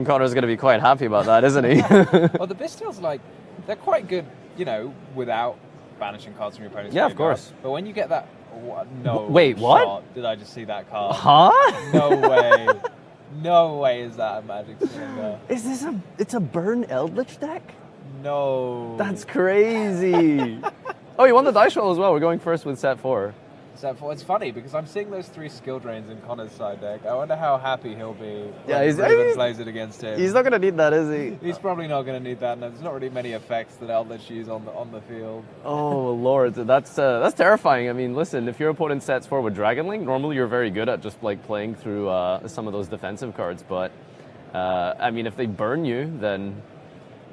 Connor's going to be quite happy about that, isn't he? Well, the Bystials, like, they're quite good, you know, without banishing cards from your opponent's Yeah, of graveyard. course. But when you get that... No Wait, what? shot did I just see that card. Huh? No way. No way is that a Magic Cylinder. Is this it's a burn Eldlich deck? No. That's crazy. Oh, you won the dice roll as well. We're going first with set 4. It's funny because I'm seeing those 3 skill drains in Connor's side deck. I wonder how happy he'll be Yeah, when Raven plays it against him. He's not going to need that, is he? He's probably not going to need that. No, there's not really many effects that Eldlich use on the field. Oh, Lord. That's terrifying. I mean, listen, if your opponent sets 4 with Dragon Link, normally you're very good at just like playing through some of those defensive cards. But, I mean, if they burn you, then...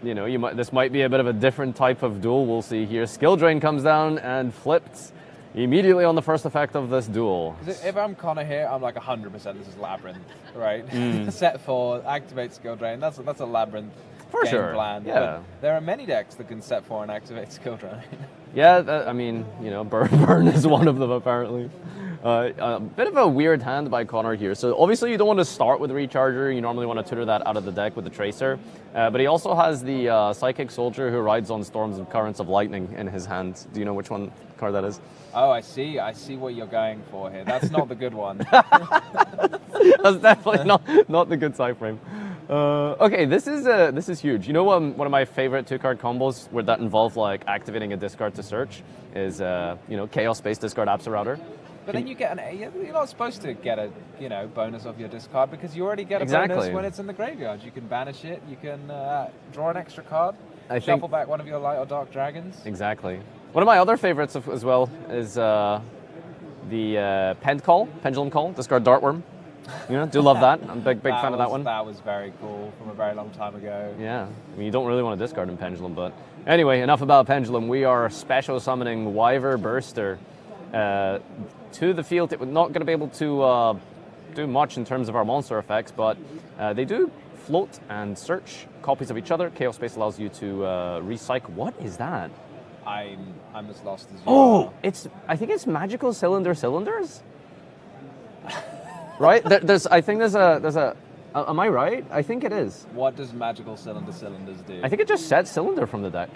You know, this might be a bit of a different type of duel we'll see here. Skill Drain comes down and flipped immediately on the first effect of this duel. If I'm Connor here, I'm like 100% this is Labyrinth, right? Set 4, activate Skill Drain. That's a Labyrinth game plan. Yeah. But there are many decks that can set 4 and activate Skill Drain. Yeah, I mean, you know, burn is one of them apparently. A bit of a weird hand by Connor here. So obviously you don't want to start with Recharger. You normally want to tutor that out of the deck with the Tracer. But he also has the Psychic Soldier who rides on Storms and Currents of Lightning in his hand. Do you know which card that is? Oh, I see. I see what you're going for here. That's not the good one. That's definitely not the good side frame. Okay, this is huge. You know, one of my favorite 2-card combos where that involve like activating a discard to search is you know, Chaos Space discard Absorrouter. But then you get you're not supposed to get a bonus off your discard because you already get a bonus when it's in the graveyard. You can banish it. You can draw an extra card. Shuffle back one of your light or dark dragons. Exactly. One of my other favorites as well is the Pendulum Call, discard Dartworm. You know, do love that. I'm a big fan of that one. That was very cool from a very long time ago. Yeah, I mean, you don't really want to discard in Pendulum, but anyway, enough about Pendulum. We are special summoning Wyver Burster to the field. We're not going to be able to do much in terms of our monster effects, but they do float and search copies of each other. Chaos Space allows you to recycle. What is that? I'm as lost as you are. Oh, I think it's Magical Cylinders. Right? I think there's a. Am I right? I think it is. What does Magical Cylinders do? I think it just sets Cylinder from the deck.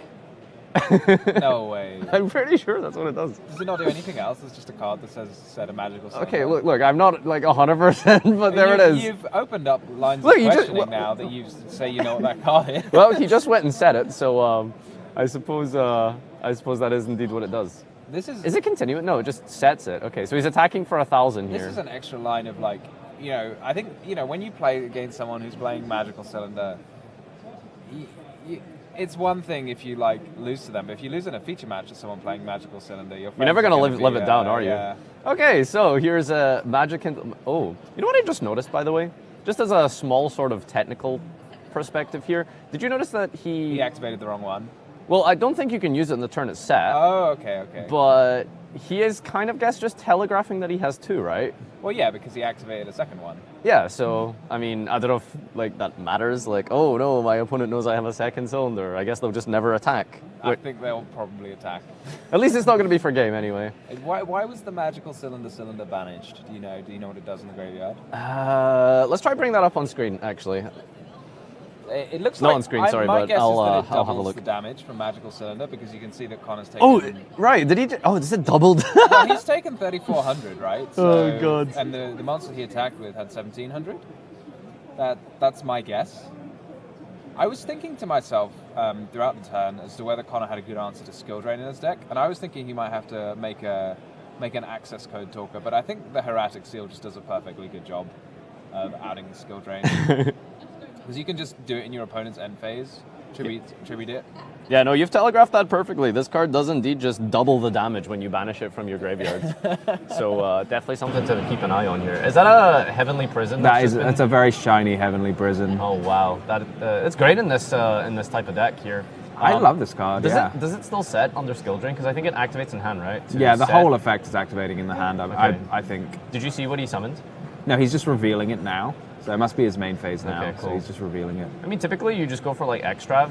No way. I'm pretty sure that's what it does. Does it not do anything else? It's just a card that says set a Magical Cylinder. Okay, look, I'm not like 100%, but there it is. You've opened up lines of questioning now that you say you know what that card is. Well, he just went and said it, so I suppose that is indeed what it does. Is it continuing? No, it just sets it. Okay, so he's attacking for 1,000 here. This is an extra line of like, I think, when you play against someone who's playing Magical Cylinder, it's one thing if you like lose to them, but if you lose in a feature match to someone playing Magical Cylinder, you're never going to live it down, are you? Yeah. Okay, so here's a Magic... Oh, you know what I just noticed, by the way? Just as a small sort of technical perspective here, did you notice that he activated the wrong one? Well, I don't think you can use it in the turn it's set. Oh, okay. But he is kind of, just telegraphing that he has 2, right? Well, yeah, because he activated a second one. Yeah, so, I mean, I don't know if, that matters. Like, oh, no, my opponent knows I have a second cylinder. I guess they'll just never attack. I think they'll probably attack. At least it's not going to be for game, anyway. Why was the Magical Cylinder banished? Do you know what it does in the graveyard? Let's try bring that up on screen, actually. It looks not on screen, sorry, but I'll have a look. The damage from Magical Cylinder because you can see that Connor's taken. Oh, right. Did he? Is it doubled? Well, he's taken 3,400, right? So, oh god. And the monster he attacked with had 1,700. That's my guess. I was thinking to myself throughout the turn as to whether Connor had a good answer to Skill Drain in his deck, and I was thinking he might have to make an access code talker, but I think the Hieratic Seal just does a perfectly good job of adding the Skill Drain. Because you can just do it in your opponent's end phase, tribute it. Yeah, no, you've telegraphed that perfectly. This card does indeed just double the damage when you banish it from your graveyard. So definitely something to keep an eye on here. Is that a Heavenly Prison? That's a very shiny Heavenly Prison. Oh wow, it's great in this type of deck here. I love this card. Does it still set under Skill Drain? Because I think it activates in hand, right? Yeah, the whole effect is activating in the hand. I think. Did you see what he summoned? No, he's just revealing it now. So it must be his main phase now. Okay, cool. So he's just revealing it. I mean, typically you just go for like Extrav,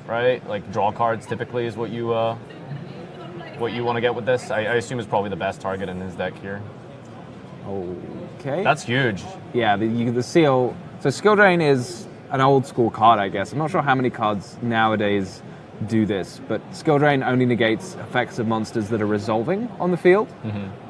right? Like draw cards typically is what you want to get with this. I assume is probably the best target in his deck here. Okay. That's huge. Yeah, the seal. So Skill Drain is an old school card, I guess. I'm not sure how many cards nowadays do this, but Skill Drain only negates effects of monsters that are resolving on the field,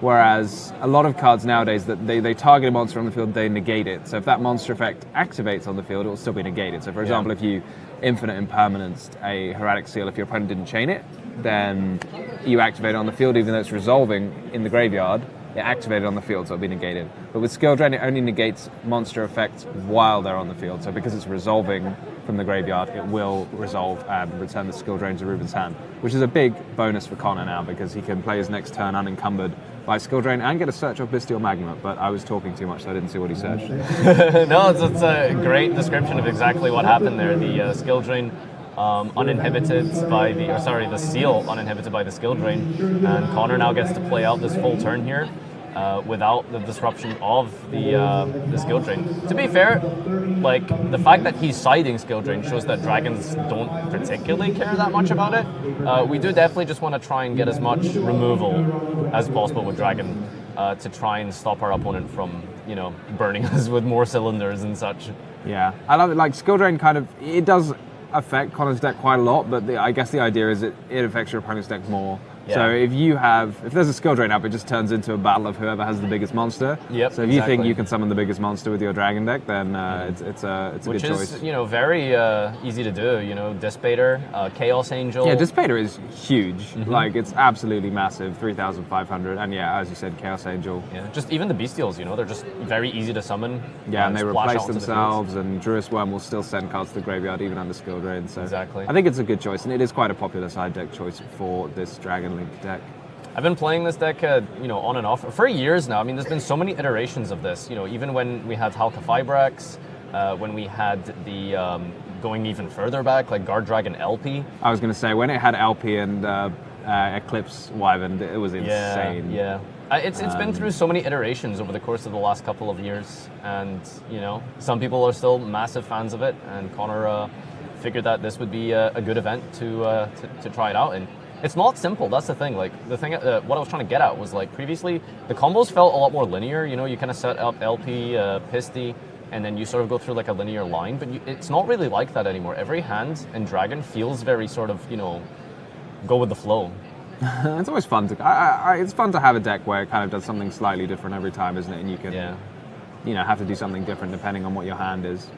whereas a lot of cards nowadays that they target a monster on the field, they negate it. So if that monster effect activates on the field, it will still be negated. So for example, if you infinite impermanence a Hieratic Seal, if your opponent didn't chain it, then you activate it on the field, even though it's resolving in the graveyard, it activated on the field, so it'll be negated. But with Skill Drain, it only negates monster effects while they're on the field. So because it's resolving from the graveyard, it will resolve and return the Skill Drain to Ruben's hand, which is a big bonus for Connor now, because he can play his next turn unencumbered by Skill Drain and get a search of Bestial Magma. But I was talking too much, so I didn't see what he searched. No, it's a great description of exactly what happened there. The Skill Drain uninhibited by the seal uninhibited by the Skill Drain, and Connor now gets to play out this full turn here without the disruption of the Skill Drain. To be fair, like, the fact that he's siding Skill Drain shows that dragons don't particularly care that much about it. We do definitely just want to try and get as much removal as possible with dragon to try and stop our opponent from, you know, burning us with more cylinders and such. Yeah, I love it. Like, Skill Drain it does affect Connor's deck quite a lot, but I guess the idea is it affects your opponent's deck more. Yeah. So if there's a Skill Drain up, it just turns into a battle of whoever has the biggest monster. Yep, so if you think you can summon the biggest monster with your dragon deck, then it's a good choice. Which is, you know, very easy to do. You know, Dissipator, Chaos Angel. Yeah, Dissipator is huge. Like, it's absolutely massive, 3,500. And yeah, as you said, Chaos Angel. Yeah, just even the Bestials, you know, they're just very easy to summon. Yeah, and they replace themselves, and Druis Worm will still send cards to the graveyard even under Skill Drain. So exactly. I think it's a good choice, and it is quite a popular side deck choice for this Dragon Link deck. I've been playing this deck, you know, on and off for years now. I mean, there's been so many iterations of this. You know, even when we had Halka Fibrax, when we had the going even further back, like Guard Dragon LP. I was going to say, when it had LP and Eclipse Wyvern, it was insane. Yeah. It's been through so many iterations over the course of the last couple of years, and, you know, some people are still massive fans of it, and Connor figured that this would be a good event to try it out in. It's not simple, that's the thing. Like, the thing, what I was trying to get at was, like, previously, the combos felt a lot more linear. You know, you kind of set up LP, Pisty, and then you sort of go through, like, a linear line, but it's not really like that anymore. Every hand in Dragon feels very sort of, you know, go with the flow. It's always fun it's fun to have a deck where it kind of does something slightly different every time, isn't it? And you can, you know, have to do something different depending on what your hand is.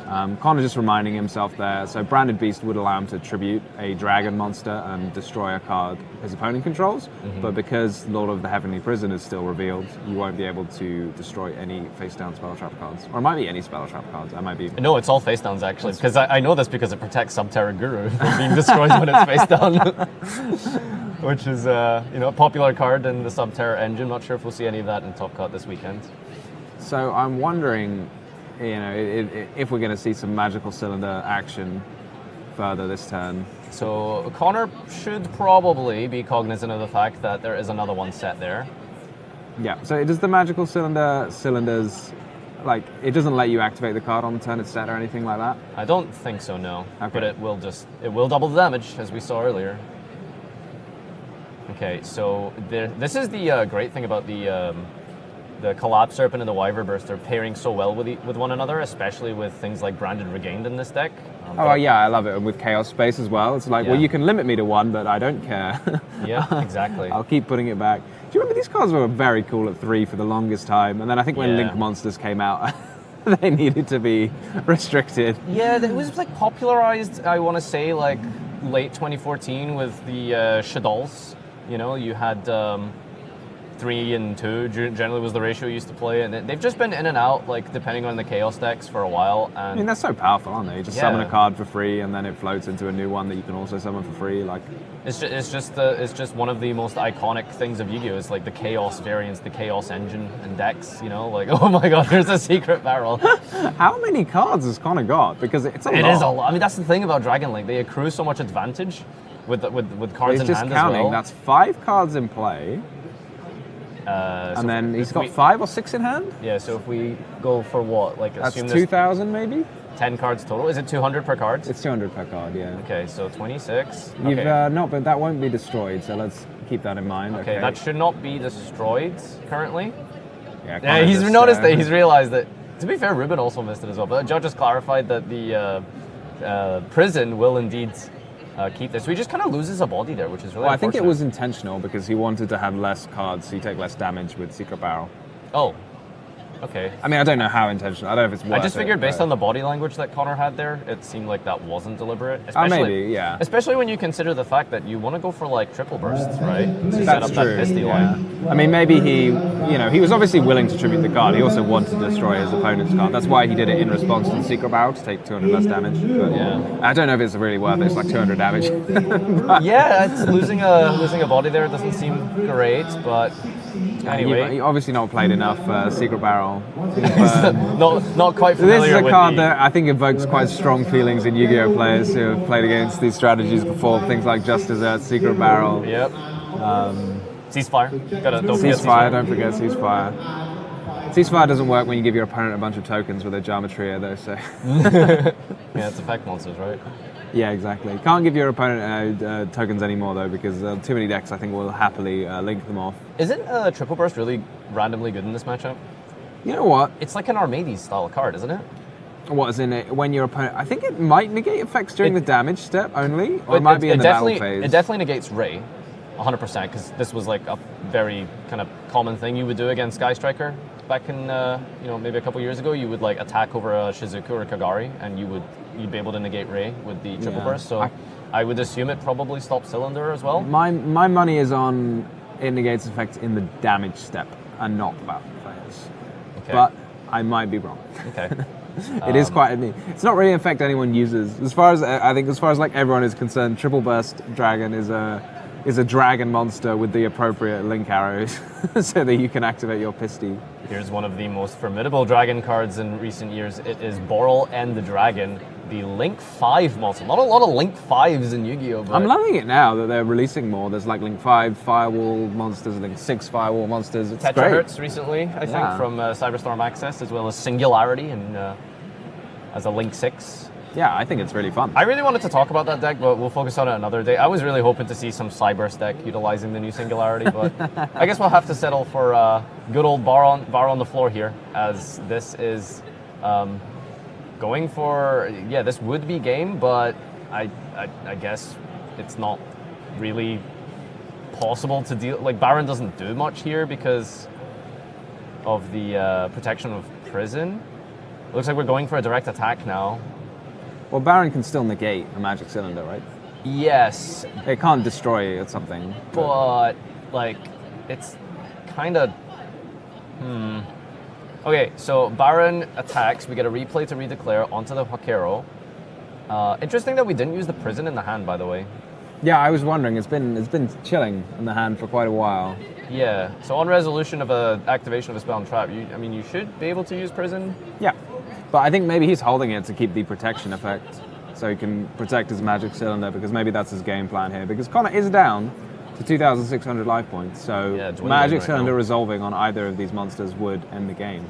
Connor just reminding himself there, so Branded Beast would allow him to tribute a dragon monster and destroy a card his opponent controls, but because Lord of the Heavenly Prison is still revealed, you won't be able to destroy any face-down spell trap cards. Or it might be any spell trap cards, I might be... No, it's all face-downs, actually, because I know this because it protects Subterra Guru from being destroyed when it's face-down. Which is, you know, a popular card in the Subterra engine. Not sure if we'll see any of that in Top Cut this weekend. So I'm wondering, you know, if we're going to see some Magical Cylinder action further this turn. So Connor should probably be cognizant of the fact that there is another one set there. Yeah, so does the Magical Cylinders, like, it doesn't let you activate the card on the turn it's set or anything like that? I don't think so, no. Okay. But it will double the damage, as we saw earlier. Okay, so this is the great thing about the Collapse Serpent and the Wyvern Burst. They're pairing so well with one another, especially with things like Branded Regained in this deck. Oh yeah, I love it. And with Chaos Space as well. It's like, well, you can limit me to one, but I don't care. Yeah, exactly. I'll keep putting it back. Do you remember these cards were very cool at 3 for the longest time? And then I think when Link Monsters came out, they needed to be restricted. Yeah, it was like popularized, I want to say, like late 2014 with the Shaddolls. You know, you had 3 and 2 generally was the ratio you used to play, and they've just been in and out, like, depending on the Chaos decks for a while. And I mean, they're so powerful, aren't they? You just summon a card for free, and then it floats into a new one that you can also summon for free. Like, it's just one of the most iconic things of Yu-Gi-Oh! Is like the Chaos variants, the Chaos engine and decks. You know, like, oh my God, there's a secret barrel. How many cards has Connor got? Because it's a lot. It is a lot. I mean, that's the thing about Dragon Link. They accrue so much advantage with cards in hand as well. He's just counting. That's 5 cards in play. And then he's got 5 or 6 in hand? Yeah, so if we go for what? Like, that's assume 2,000 maybe? 10 cards total. Is it 200 per card? It's 200 per card, yeah. Okay, so 26. You've no, but that won't be destroyed, so let's keep that in mind. Okay, that should not be destroyed currently. Yeah, he's noticed that. He's realized that To be fair, Ruben also missed it as well. But Joe just clarified that the prison will indeed keep this. So he just kind of loses a body there, which is really Well, I think it unfortunate. was intentional because he wanted to have less cards, so you take less damage with Secret Barrel. Oh, okay. I mean, I don't know how intentional. I don't know if it's worth I just figured it, based but- on the body language that Connor had there, it seemed like that wasn't deliberate. Especially, maybe, yeah. Especially when you consider the fact that you want to go for like triple bursts, right? To set That's up true. that Pisty yeah. line. I mean, maybe he was obviously willing to tribute the card. He also wanted to destroy his opponent's card. That's why he did it in response to the Secret Barrel to take 200 less damage. But Yeah. I don't know if it's really worth it. It's like 200 damage. Yeah, it's losing a body there doesn't seem great, but anyway, You've obviously not played enough Secret Barrel. not quite This is familiar a with card the, that I think evokes quite strong feelings in Yu-Gi-Oh players who have played against these strategies before. Things like Just Desert, Secret Barrel. Yep. Ceasefire. Don't forget Ceasefire, don't forget Ceasefire. Ceasefire doesn't work when you give your opponent a bunch of tokens with a Geometria though, so... Yeah, it's effect monsters, right? Yeah, exactly. Can't give your opponent tokens anymore though, because too many decks I think will happily link them off. Isn't Triple Burst really randomly good in this matchup? You know what? It's like an Armades style card, isn't it? What is in it? When your opponent... I think it might negate effects during the damage step only, or it might be in the battle phase. It definitely negates Ray, 100%, because this was like a very kind of common thing you would do against Sky Striker back in, maybe a couple years ago. You would like attack over a Shizuku or a Kagari, and you'd be able to negate Ray with the Triple Burst. So I would assume it probably stops Cylinder as well. My money is on it negates effects in the damage step and not the battle phase. Okay. But I might be wrong. Okay. It is quite neat. It's not really an effect anyone uses. As far as like everyone is concerned, Triple Burst Dragon is a dragon monster with the appropriate link arrows so that you can activate your Pisty. Here's one of the most formidable dragon cards in recent years. It is Boral and the Dragon, the Link 5 monster. Not a lot of Link 5s in Yu-Gi-Oh! But I'm loving it now that they're releasing more. There's like Link 5 Firewall monsters, Link 6 Firewall monsters. It's great. Tetrahertz recently, I think, Yeah. from Cyberstorm Access, as well as Singularity and as a Link 6. Yeah, I think it's really fun. I really wanted to talk about that deck, but we'll focus on it another day. I was really hoping to see some Cyburst deck utilizing the new Singularity, but I guess we'll have to settle for good old bar on the floor here, as this is going for, this would be game, but I guess it's not really possible to deal. Like, Baron doesn't do much here because of the protection of Prison. Looks like we're going for a direct attack now. Well, Baron can still negate a magic cylinder, right? Yes, It can't destroy something. but like it's kind of Okay, so Baron attacks. We get a replay to redeclare onto the Hakero. Interesting that we didn't use the Prison in the hand, by the way. Yeah, I was wondering. It's been chilling in the hand for quite a while. Yeah. So on resolution of a activation of a spell and trap, you should be able to use Prison. Yeah, but I think maybe he's holding it to keep the protection effect, so he can protect his magic cylinder, because maybe that's his game plan here. Because Connor is down to 2,600 life points, so Yeah, dwindling magic right cylinder now. resolving on either of these monsters would end the game.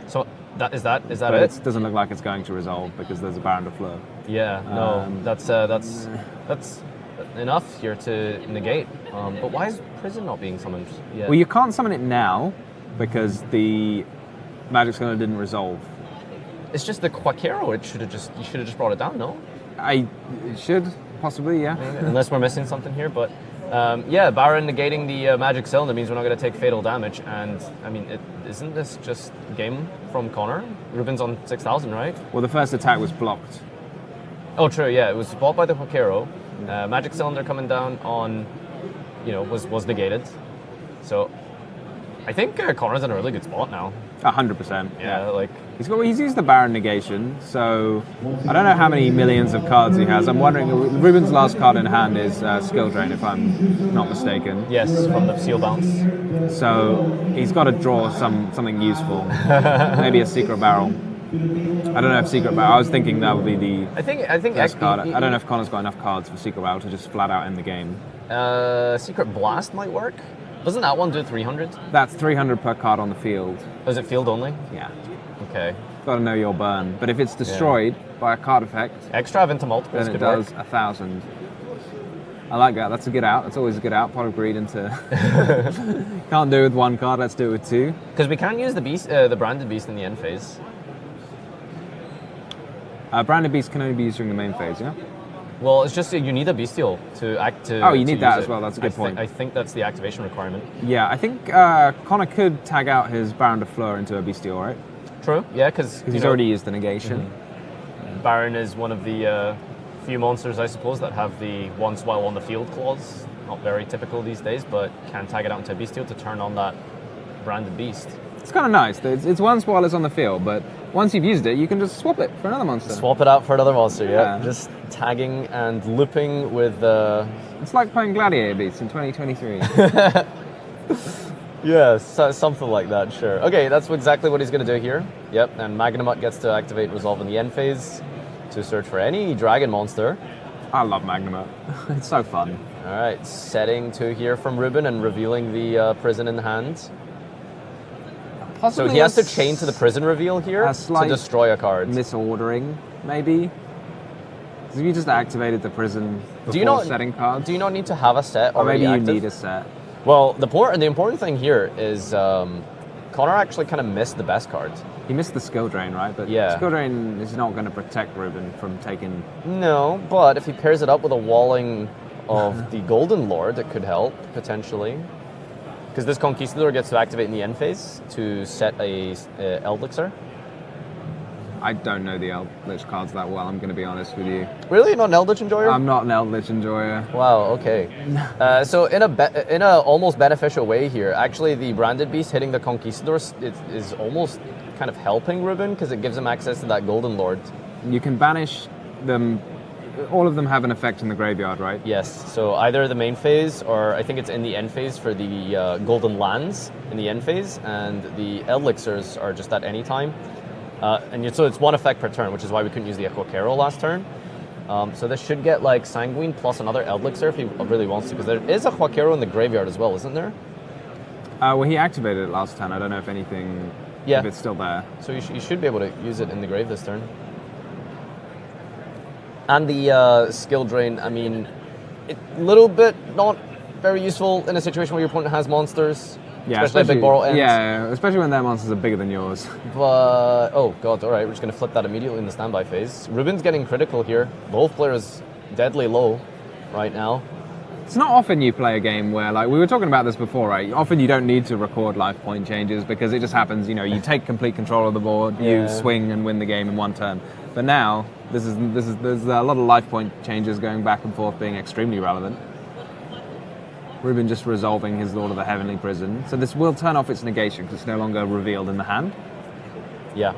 So is that But it? it doesn't look like it's going to resolve because there's a Baron de Fleur. Yeah. No. That's enough here to negate. But why is Prison not being summoned yet? Well, you can't summon it now because the magic cylinder didn't resolve. It's just the Quaquero. You should have just brought it down, no? It should, possibly, yeah. Unless we're missing something here, but Baron negating the magic cylinder means we're not going to take fatal damage, and I mean, isn't this just game from Connor? Ruben's on 6,000, right? Well, the first attack was blocked. Oh, true, yeah, it was blocked by the Quaquero. Magic cylinder coming down on, was negated. So, I think Connor's in a really good spot now. 100%. Yeah, like, He's used the Baron negation, so I don't know how many millions of cards he has. I'm wondering, Ruben's last card in hand is Skill Drain, if I'm not mistaken. yes, from the seal bounce. So he's got to draw something useful. Maybe a Secret Barrel. I don't know if Secret Barrel, I was thinking that would be the I think best card. I don't know if Connor's got enough cards for Secret Barrel to just flat out end the game. Secret Blast might work. Doesn't that one do 300? That's 300 per card on the field. Is it field only? Yeah. Okay. Got to know your burn. But if it's destroyed by a card effect, Extra into multiples then it could work. does 1,000. I like that. That's a good out. That's always a good out. Pot of Greed into... Can't do it with one card, let's do it with two. Because we can't use the beast, the branded beast in the end phase. Branded Beast can only be used during the main phase, yeah? Well, it's just you need a bestial to act to. Oh, you to need that use as well. That's a good point. I think that's the activation requirement. Yeah, I think Connor could tag out his Baron de Fleur into a bestial, right? True. Yeah, because He's already used the negation. Baron is one of the few monsters, I suppose, that have the once while on the field clause. Not very typical these days, but can tag it out into a bestial to turn on that branded beast. It's kind of nice. It's once while it's on the field, but once you've used it, you can just swap it for another monster. Swap it out for another monster, yeah. Yeah. Just tagging and looping with... It's like playing Gladiator Beasts in 2023. Yeah, something like that, sure. Okay, that's exactly what he's going to do here. Yep, and Magnamut gets to activate Resolve in the end phase to search for any dragon monster. I love Magnamut. It's so fun. All right, setting 2 here from Ruben and revealing the prison in hand. Possibly So he has to chain to the prison reveal here a to slight destroy a card. misordering, maybe. 'Cause if you just activated the prison before setting cards, Do you not need to have a set or already maybe you active? need a set. Well, the important thing here is Connor actually kind of missed the best card. He missed the skill drain, right? But Yeah. skill drain is not going to protect Ruben from taking. No, but if he pairs it up with a walling of the Golden Lord, it could help, potentially. Because this Conquistador gets to activate in the end phase to set a Eldlich. I don't know the Eldlich cards that well, I'm going to be honest with you. Really? Not an Eldlich Enjoyer? I'm not an Eldlich enjoyer. Wow, okay. So in a almost beneficial way here, actually the Branded Beast hitting the Conquistador is almost kind of helping Ruben because it gives him access to that Golden Lord. You can banish them. All of them have an effect in the graveyard, right? Yes, so either the main phase or I think it's in the end phase for the Golden Lands in the end phase, and the Elixirs are just at any time. So it's 1 effect per turn, which is why we couldn't use the Equicaro last turn. So this should get like Sanguine plus another Eldlich if he really wants to, because there is a Equicaro in the graveyard as well, isn't there? Well, he activated it last turn. I don't know if anything, Yeah. if it's still there. So you should be able to use it in the grave this turn. And the skill drain, I mean, a little bit not very useful in a situation where your opponent has monsters. Yeah, especially Big Boral ends. Yeah, especially when their monsters are bigger than yours. But, oh god, alright, we're just going to flip that immediately in the standby phase. Ruben's getting critical here. Both players deadly low right now. It's not often you play a game where, like, we were talking about this before, right? Often you don't need to record life point changes because it just happens, you know, you take complete control of the board, you swing and win the game in 1 turn. But now, there's a lot of life point changes going back and forth being extremely relevant. Ruben just resolving his Lord of the Heavenly Prison. So this will turn off its negation because it's no longer revealed in the hand. Yeah.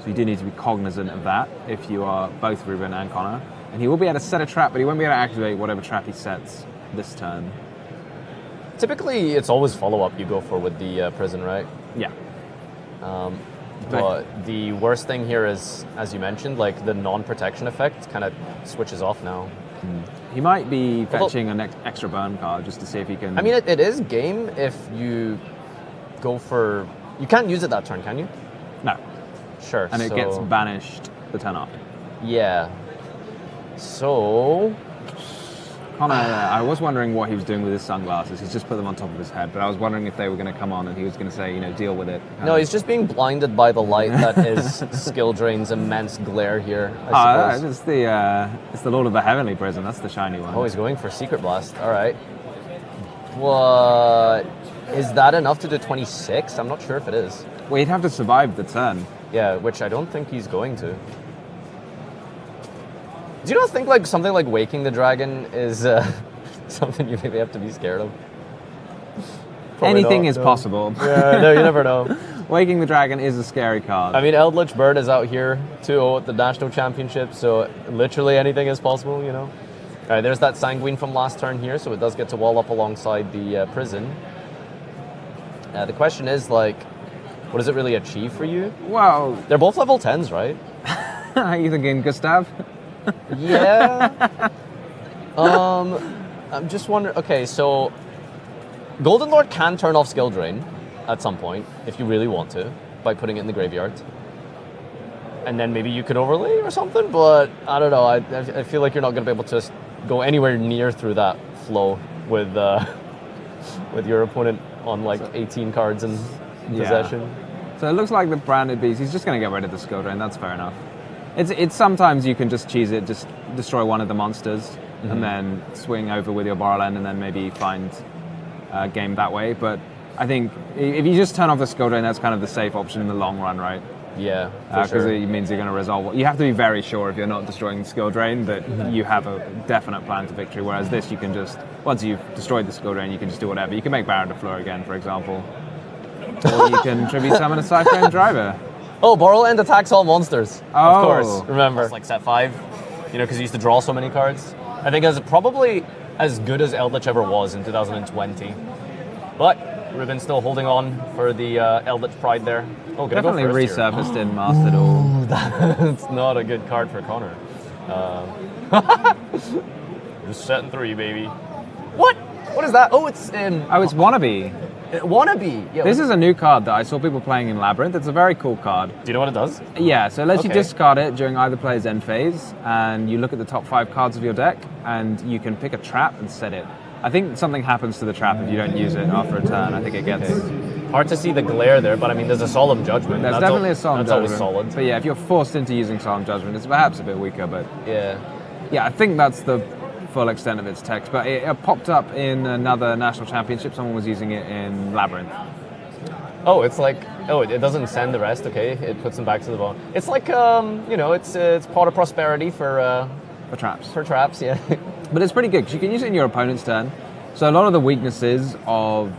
So you do need to be cognizant of that if you are both Ruben and Connor. And he will be able to set a trap, but he won't be able to activate whatever trap he sets this turn. Typically, it's always follow-up you go for with the prison, right? Yeah. But the worst thing here is, as you mentioned, like the non-protection effect kind of switches off now. He might be fetching an extra burn card just to see if he can... I mean, it is game if you go for... You can't use it that turn, can you? No. Sure. And it gets banished the turn after. Yeah. So... Connor, I was wondering what he was doing with his sunglasses. He's just put them on top of his head, but I was wondering if they were going to come on and he was going to say, you know, deal with it. No, he's just being blinded by the light that is Skill Drain's immense glare here, I suppose. It's the Lord of the Heavenly Prison. That's the shiny one. Oh, he's going for Secret Blast. All right. What? Is that enough to do 26? I'm not sure if it is. Well, he'd have to survive the turn. Yeah, which I don't think he's going to. Do you not think like something like Waking the Dragon is something you maybe have to be scared of? Probably Anything not, is no. possible. Yeah, no, you never know. Waking the Dragon is a scary card. I mean, Eldlich Bird is out here 2-0 at the National Championship, so literally anything is possible, you know? All right, there's that Sanguine from last turn here, so it does get to wall up alongside the prison. The question is, like, what does it really achieve for you? Well, They're both level 10s, right? are you thinking Gustav? Yeah. I'm just wondering. Okay, so Golden Lord can turn off Skill Drain at some point if you really want to by putting it in the graveyard, and then maybe you could overlay or something. But I don't know. I feel like you're not going to be able to go anywhere near through that flow with your opponent on like 18 cards in possession. So it looks like the Branded Beast. He's just going to get rid of the Skill Drain. That's fair enough. It's sometimes you can just cheese it, just destroy one of the monsters, and then swing over with your Borrel End, and then maybe find a game that way. But I think if you just turn off the skill drain, that's kind of the safe option in the long run, right? Yeah, Because it means you're going to resolve. You have to be very sure if you're not destroying the skill drain that you have a definite plan to victory. Whereas this, you can just once you've destroyed the skill drain, you can just do whatever. You can make Baron de Fleur again, for example, or you can tribute summon a Cypher and Driver. Oh, Borrel End attacks all monsters. Oh. Of course, remember. It's like set 5, because you used to draw so many cards. I think it's probably as good as Eldlich ever was in 2020. But Ruben's still holding on for the Eldlich pride there. Oh, Definitely go first resurfaced in Master Duel. Ooh, that's not a good card for Connor. Just setting 3, baby. What? What is that? Oh, it's It's Wannabe. Wannabe. Yeah, This is a new card that I saw people playing in Labyrinth. It's a very cool card. Do you know what it does? Yeah, so it lets you Okay. discard it during either player's end phase, and you look at the top 5 cards of your deck, and you can pick a trap and set it. I think something happens to the trap if you don't use it after a turn. I think it gets... Hard to see the glare there, but I mean, there's a Solemn Judgment. There's That's definitely a Solemn That's Judgment. always solid. But yeah, if you're forced into using Solemn Judgment, it's perhaps a bit weaker, but... Yeah. Yeah, I think that's the full extent of its text, but it popped up in another national championship. Someone was using it in Labyrinth. Oh, it's like, it doesn't send the rest, okay? It puts them back to the bottom. It's like, it's Pot of Prosperity for traps. for traps, yeah. But it's pretty good because you can use it in your opponent's turn. So a lot of the weaknesses of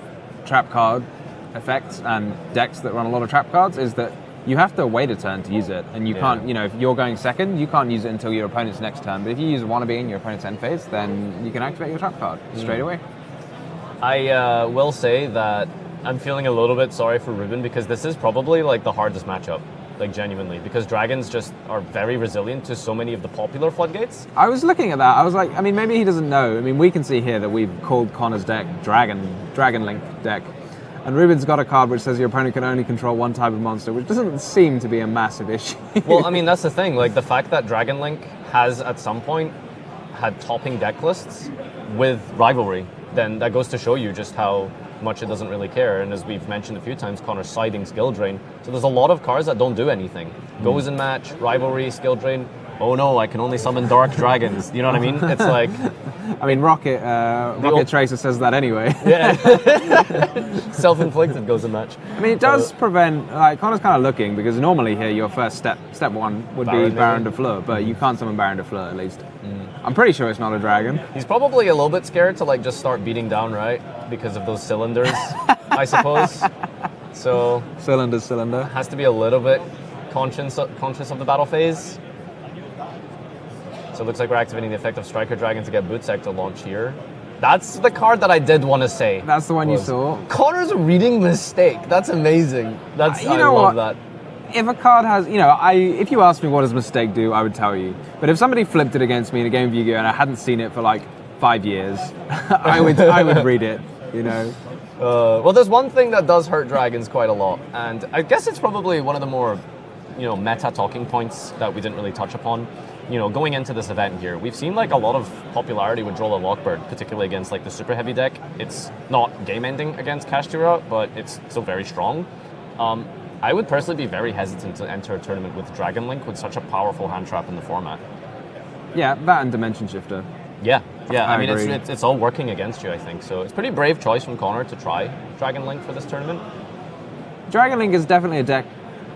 trap card effects and decks that run a lot of trap cards is that you have to wait a turn to use it, and you can't, if you're going second, you can't use it until your opponent's next turn. But if you use a Wannabe in your opponent's end phase, then you can activate your trap card straight away. I will say that I'm feeling a little bit sorry for Ruben because this is probably like the hardest matchup, like genuinely, because dragons just are very resilient to so many of the popular floodgates. I was looking at that. I was like, I mean, maybe he doesn't know. I mean, we can see here that we've called Connor's deck Dragon Link deck. And Ruben's got a card which says your opponent can only control one type of monster, which doesn't seem to be a massive issue. Well, I mean, that's the thing. Like, the fact that Dragon Link has, at some point, had topping deck lists with Rivalry, then that goes to show you just how much it doesn't really care. And as we've mentioned a few times, Connor's siding Skill Drain. So there's a lot of cards that don't do anything. Goes in match, Rivalry, Skill Drain. Oh no, I can only summon Dark Dragons. You know what I mean? It's like... I mean, Rocket Tracer says that anyway. Yeah. Self-inflicted goes in match. I mean, it does prevent, like, Connor's kind of looking, because normally here your first step one would be Baron de Fleur, but you can't summon Baron de Fleur at least. I'm pretty sure it's not a dragon. He's probably a little bit scared to like just start beating down, right? Because of those cylinders, I suppose. So Cylinder. has to be a little bit conscious of the battle phase. So it looks like we're activating the effect of Striker Dragon to get Bootsec to launch here. That's the card that I did want to say. That's the one you saw. Connor's reading mistake. That's amazing. I love that. If a card has, if you asked me what does mistake do, I would tell you. But if somebody flipped it against me in a game of Yu-Gi-Oh and I hadn't seen it for like 5 years, I would read it. Well, there's one thing that does hurt dragons quite a lot, and I guess it's probably one of the more, meta talking points that we didn't really touch upon. Going into this event here, we've seen like a lot of popularity with Droll and Lockbird, particularly against like the super heavy deck. It's not game ending against Kashtira, but it's still very strong. I would personally be very hesitant to enter a tournament with Dragon Link with such a powerful hand trap in the format. Yeah, that and Dimension Shifter. Yeah. I mean, agree. it's all working against you, I think. So it's a pretty brave choice from Connor to try Dragon Link for this tournament. Dragon Link is definitely a deck.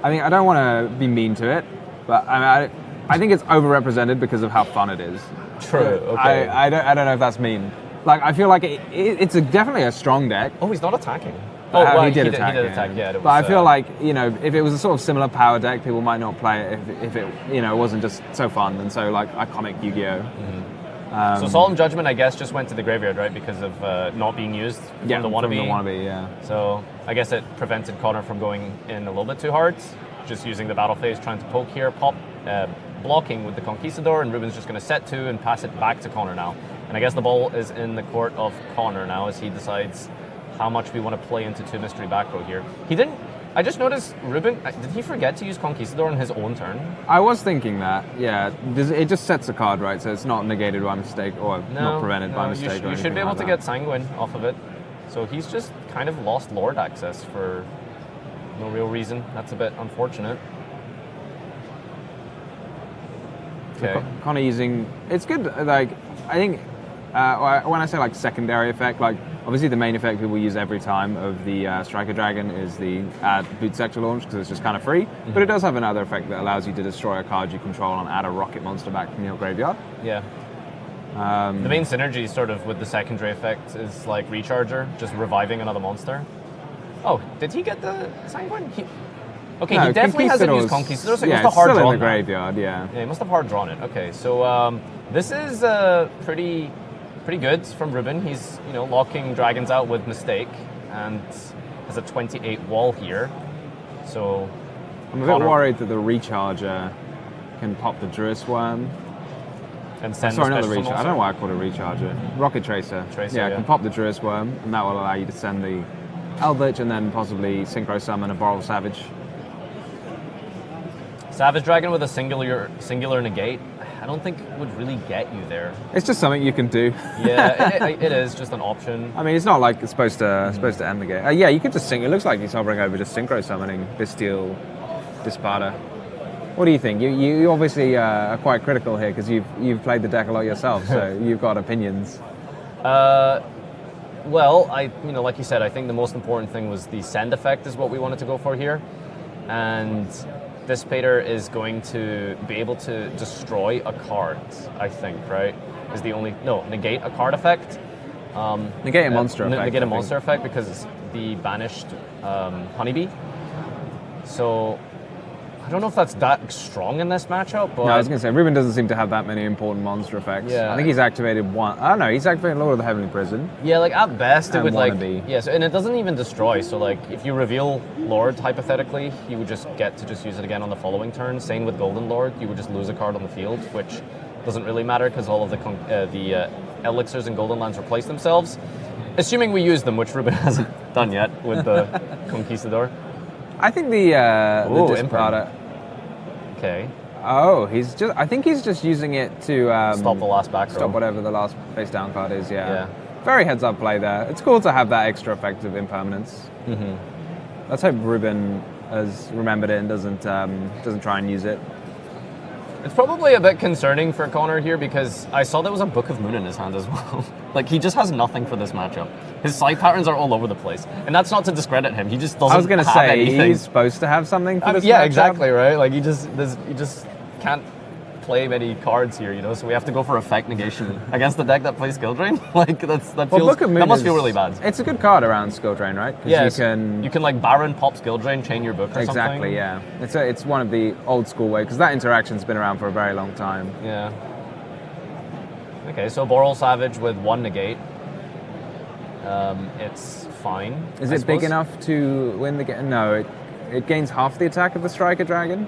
I mean, I don't want to be mean to it, but I think it's overrepresented because of how fun it is. True. Okay. I don't know if that's mean. Like, I feel like it's definitely a strong deck. Oh, he's not attacking. He did attack. Yeah, but I feel like, if it was a sort of similar power deck, people might not play it if it, wasn't just so fun and so, like, iconic Yu-Gi-Oh! So Solemn Judgment, I guess, just went to the graveyard, right? Because of not being used from the Wannabe. Yeah. So I guess it prevented Connor from going in a little bit too hard. Just using the battle phase, trying to poke here, pop, blocking with the Conquistador, and Ruben's just going to set 2 and pass it back to Connor now. And I guess the ball is in the court of Connor now as he decides how much we want to play into 2 mystery back row here. I just noticed Ruben, did he forget to use Conquistador on his own turn? I was thinking that, yeah. It just sets a card, right? So it's not negated by mistake or not prevented by mistake. You should be able to get Sanguine off of it. So he's just kind of lost Lord access for no real reason. That's a bit unfortunate. Okay. Connor using, it's good, like, I think, when I say like secondary effect, like obviously the main effect people use every time of the Striker Dragon is the boot sector launch, because it's just kind of free, but it does have another effect that allows you to destroy a card you control and add a rocket monster back from your graveyard. Yeah. The main synergy sort of with the secondary effect is like Recharger, just reviving another monster. Oh, did he get the sign point? Okay, No, he definitely hasn't used Conquistador, so he must have hard still drawn in the that. graveyard, yeah. Yeah, he must have hard drawn it. Okay, so this is pretty good from Ruben. He's locking dragons out with Mistake and has a 28 wall here. So I'm a bit worried that the Recharger can pop the Druid Worm. And send Sorry, the not the special Recharger. I don't know why I called it Recharger. Rocket Tracer. Yeah, can pop the Druid Worm, and that will allow you to send the Eldlich and then possibly Synchro Summon a Boral Savage. Savage Dragon with a singular negate, I don't think would really get you there. It's just something you can do. Yeah, it is just an option. I mean, it's not like it's supposed to end the game. Yeah, you could just it looks like he's hovering over just Synchro Summoning Bestial Disparter. What do you think? You obviously are quite critical here because you've played the deck a lot yourself, so you've got opinions. Well, like you said, I think the most important thing was the send effect is what we wanted to go for here, and Dissipator is going to be able to destroy a card. I think, right? Is the only negate a card effect. Negate a monster effect. Negate a monster effect because it's the banished Honeybee. So I don't know if that's that strong in this matchup, but... No, I was going to say, Ruben doesn't seem to have that many important monster effects. Yeah. I think he's activated one. I don't know, he's activated Lord of the Heavenly Prison. Yeah, like at best it And would Wannabe. Yeah, so, and it doesn't even destroy, so like if you reveal Lord, hypothetically, you would just get to just use it again on the following turn. Same with Golden Lord, you would just lose a card on the field, which doesn't really matter because all of the elixirs and Golden Lands replace themselves. Assuming we use them, which Ruben hasn't done yet with the Conquistador. I think the Disparter... Okay. Oh, I think he's just using it to Stop the last back row. Stop whatever the last face down card is. Yeah. Very heads up play there. It's cool to have that extra effective impermanence. Mm-hmm. Let's hope Ruben has remembered it and doesn't try and use it. It's probably a bit concerning for Connor here because I saw there was a Book of Moon in his hand as well. Like, he just has nothing for this matchup. His side patterns are all over the place. And that's not to discredit him. He just doesn't have I was going to say, anything. he's supposed to have something for this Yeah, matchup. exactly, right? Like, you just can't play many cards here, so we have to go for effect negation against the deck that plays Skill Drain. Like, that must feel really bad. It's a good card around Skill Drain, right? Yeah, you can like Baron pop Skill Drain, chain your book or something. Exactly, yeah. It's one of the old school ways, because that interaction's been around for a very long time. Yeah. Okay, so Boral Savage with one negate. It's fine. Is it big enough to win the game? No, it gains half the attack of the Striker Dragon.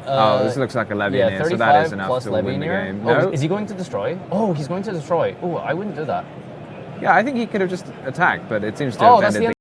This looks like a Levianeer, so that is enough to win the game. No? Is he going to destroy? Oh, he's going to destroy. Oh, I wouldn't do that. Yeah, I think he could have just attacked, but it seems to have ended the